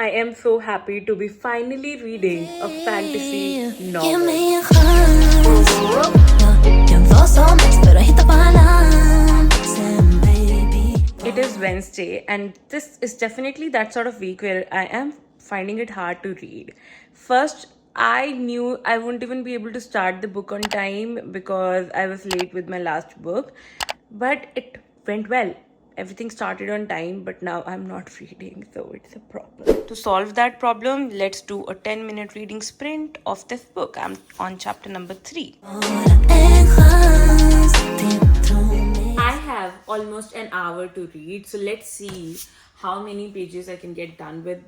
I am so happy to be finally reading a fantasy Ge novel. mig en chans. Jag kan vara som bäst för att hitta balansen, baby. It is Wednesday, and this is definitely that sort of week where I am finding it hard to read. First, I knew I wouldn't even be able to start the book on time because I was late with my last book, but it went well. Everything started on time, but now I'm not reading, so it's a problem. To solve that problem, let's do a 10-minute reading sprint of this book. I'm on chapter number 3. Bara en chans till tro mig. I have almost an hour to read, so let's see how many pages I can get done with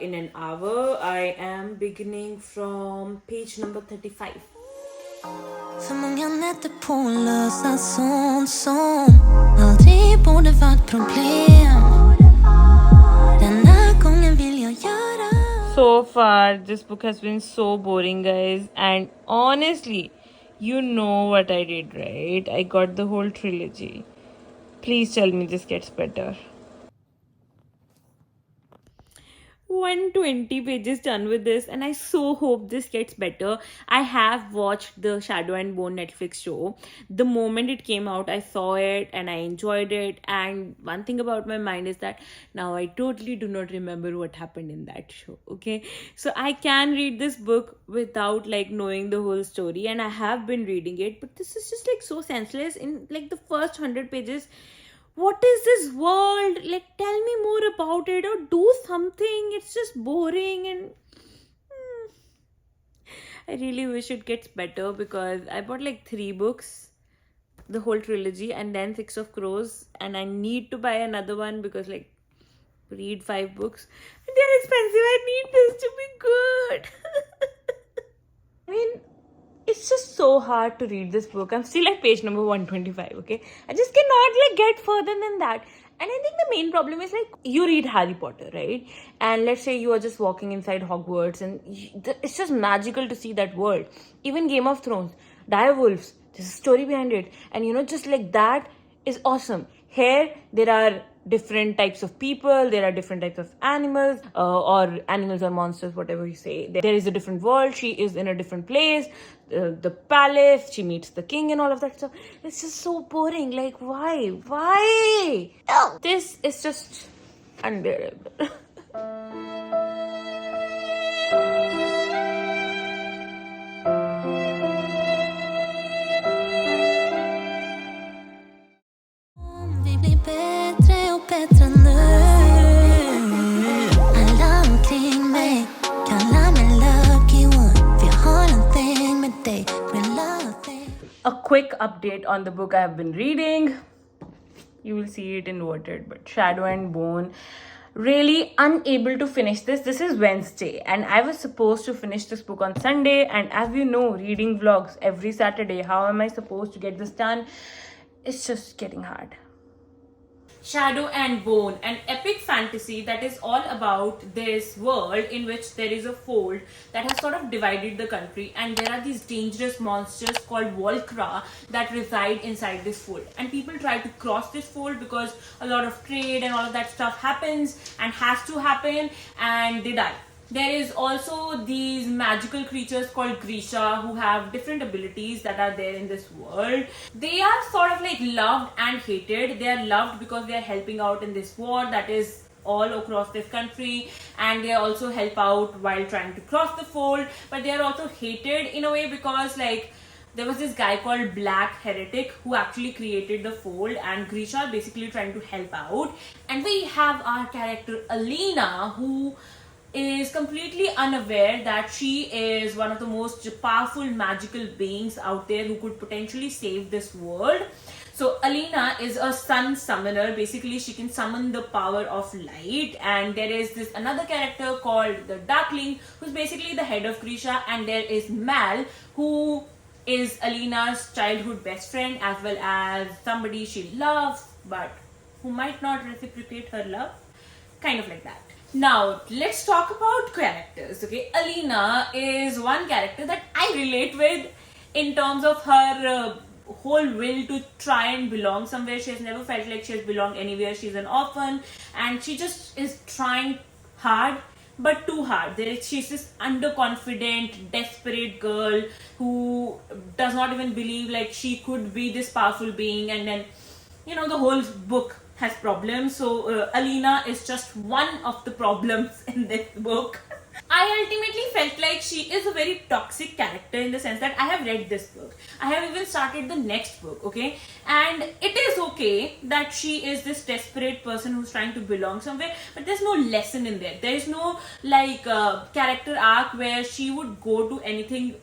in an hour. I am beginning from page number 35. För många nätter på att lösa sånt som aldrig borde varit problem. Denna gången vill jag göra. So far, this book has been so boring, guys, and honestly, you know what I did, right? I got the whole trilogy. Please tell me this gets better. 120 pages done with this, and I so hope this gets better. I have watched the Shadow and Bone Netflix show. The moment it came out, I saw it and I enjoyed it. And one thing about my mind is that now I totally do not remember what happened in that show. Okay, so I can read this book without like knowing the whole story, and I have been reading it, but this is just like so senseless. In like the first 100 pages, what is this world? Like, tell me more about it or do something. It's just boring and I really wish it gets better because I bought like 3 books, the whole trilogy, and then Six of Crows, and I need to buy another one because like read 5 books. They're expensive. I need this to be good. I mean, it's just so hard to read this book. I'm still at page number 125, okay? I just cannot like get further than that. And I think the main problem is like you read Harry Potter, right? And let's say you are just walking inside Hogwarts and it's just magical to see that world. Even Game of Thrones, direwolves, there's a story behind it. And you know, just like that is awesome. Here, there are different types of people, there are different types of animals, or animals or monsters, whatever you say. There is a different world, she is in a different place, the palace, she meets the king and all of that stuff. It's just so boring. Like, why? Why? This is just unbearable. Vi blir bättre och bättre nu. Alla omkring mig kallar mig lucky one. För jag har någonting med dig. We're loving. A quick update on the book I have been reading. You will see it inverted, but Shadow and Bone. Really unable to finish this. This is Wednesday, and I was supposed to finish this book on Sunday. And as you know, reading vlogs every Saturday. How am I supposed to get this done? It's just getting hard. Shadow and Bone, an epic fantasy that is all about this world in which there is a fold that has sort of divided the country, and there are these dangerous monsters called Volcra that reside inside this fold. And people try to cross this fold because a lot of trade and all of that stuff happens and has to happen, and they die. There is also these magical creatures called Grisha who have different abilities that are there in this world. They are sort of like loved and hated. They are loved because they are helping out in this war that is all across this country, and they also help out while trying to cross the fold. But they are also hated in a way because like there was this guy called Black Heretic who actually created the fold, and Grisha are basically trying to help out. And we have our character Alina, who is completely unaware that she is one of the most powerful magical beings out there who could potentially save this world. So Alina is a sun summoner. Basically, she can summon the power of light. And there is this another character called the Darkling, who's basically the head of Grisha. And there is Mal, who is Alina's childhood best friend, as well as somebody she loves, but who might not reciprocate her love. Kind of like that. Now, let's talk about characters, okay? Alina is one character that I relate with in terms of her whole will to try and belong somewhere. She has never felt like she has belonged anywhere. She's an orphan and she just is trying hard, but too hard. She's this underconfident, desperate girl who does not even believe like she could be this powerful being, and then the whole book has problems. So Alina is just one of the problems in this book. I ultimately felt like she is a very toxic character in the sense that I have read this book. I have even started the next book, okay? And it is okay that she is this desperate person who's trying to belong somewhere, but there's no lesson in there. There is no like character arc where she would go to anything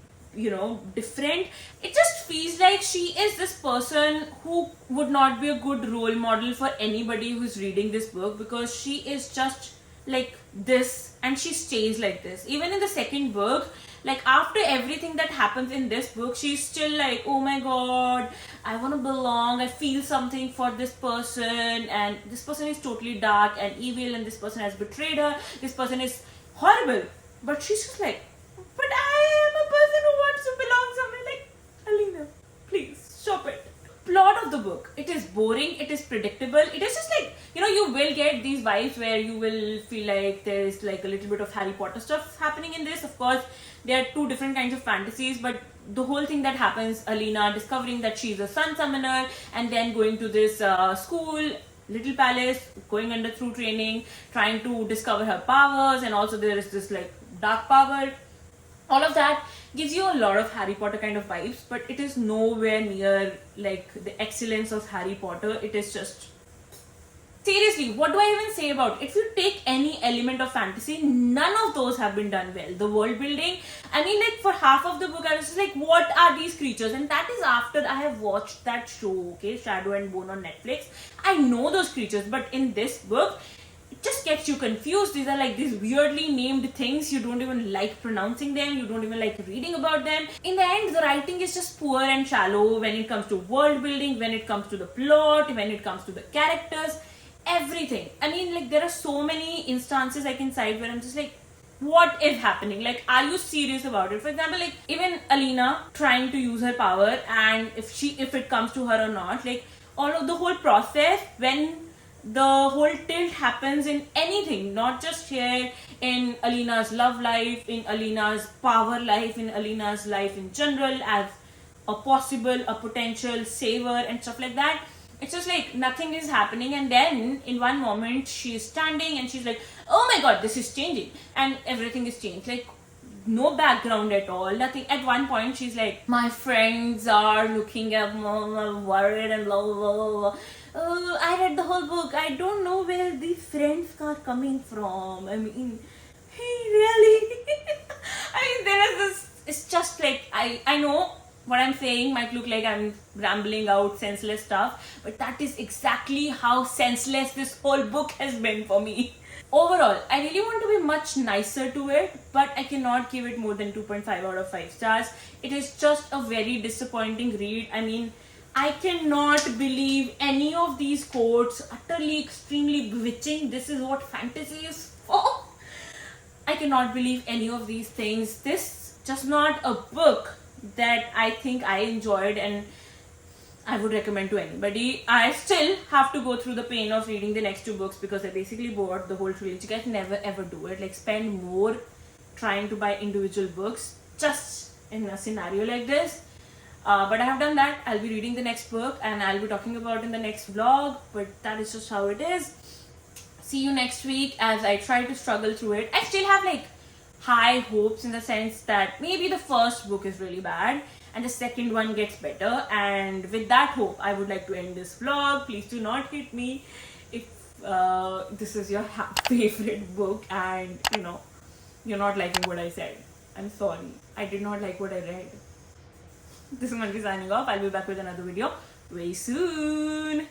different. It just feels like she is this person who would not be a good role model for anybody who's reading this book, because she is just like this and she stays like this. Even in the second book, like after everything that happens in this book, she's still like, oh my god, I want to belong, I feel something for this person, and this person is totally dark and evil, and this person has betrayed her, this person is horrible. But she's just like, but I am a person who wants to belong somewhere. Like, Alina, please stop it. Plot of the book, it is boring, it is predictable. It is just like, you will get these vibes where you will feel like there is like a little bit of Harry Potter stuff happening in this. Of course, there are two different kinds of fantasies, but the whole thing that happens, Alina discovering that she's a sun summoner and then going to this school, Little Palace, going under through training, trying to discover her powers, and also there is this like dark power. All of that gives you a lot of Harry Potter kind of vibes, but it is nowhere near like the excellence of Harry Potter. It is just, seriously, what do I even say about it? If you take any element of fantasy, none of those have been done well. The world building, I mean, like for half of the book I was just like, what are these creatures? And that is after I have watched that show, okay, Shadow and Bone on Netflix. I know those creatures, but in this book it just gets you confused. These are like these weirdly named things. You don't even like pronouncing them. You don't even like reading about them. In the end, the writing is just poor and shallow when it comes to world building, when it comes to the plot, when it comes to the characters, everything. I mean, like there are so many instances I can cite where I'm just like, what is happening? Like, are you serious about it? For example, like even Alina trying to use her power, and if it comes to her or not, like all of the whole process when the whole tilt happens in anything, not just here, in Alina's love life, in Alina's power life, in Alina's life in general, as a potential saver and stuff like that. It's just like nothing is happening, and then in one moment she's standing and she's like, oh my god, this is changing, and everything is changed. Like no background at all, nothing. At one point she's like, my friends are looking at me, worried and blah blah blah blah. I read the whole book, I don't know where these friends are coming from. I mean, hey, really? I mean, there is this, it's just like, I know what I'm saying might look like I'm rambling out senseless stuff, but that is exactly how senseless this whole book has been for me. Overall, I really want to be much nicer to it, but I cannot give it more than 2.5 out of 5 stars. It is just a very disappointing read. I mean, I cannot believe any of these quotes. Utterly, extremely bewitching. This is what fantasy is for. I cannot believe any of these things. This just not a book that I think I enjoyed and I would recommend to anybody. I still have to go through the pain of reading the next 2 books because I basically bought the whole trilogy. You guys never ever do it. Like spend more trying to buy individual books just in a scenario like this. But I have done that. I'll be reading the next book and I'll be talking about in the next vlog. But that is just how it is. See you next week as I try to struggle through it. I still have like high hopes in the sense that maybe the first book is really bad and the second one gets better. And with that hope, I would like to end this vlog. Please do not hit me if this is your favorite book and you're not liking what I said. I'm sorry. I did not like what I read. This is Manvi signing off. I'll be back with another video very soon.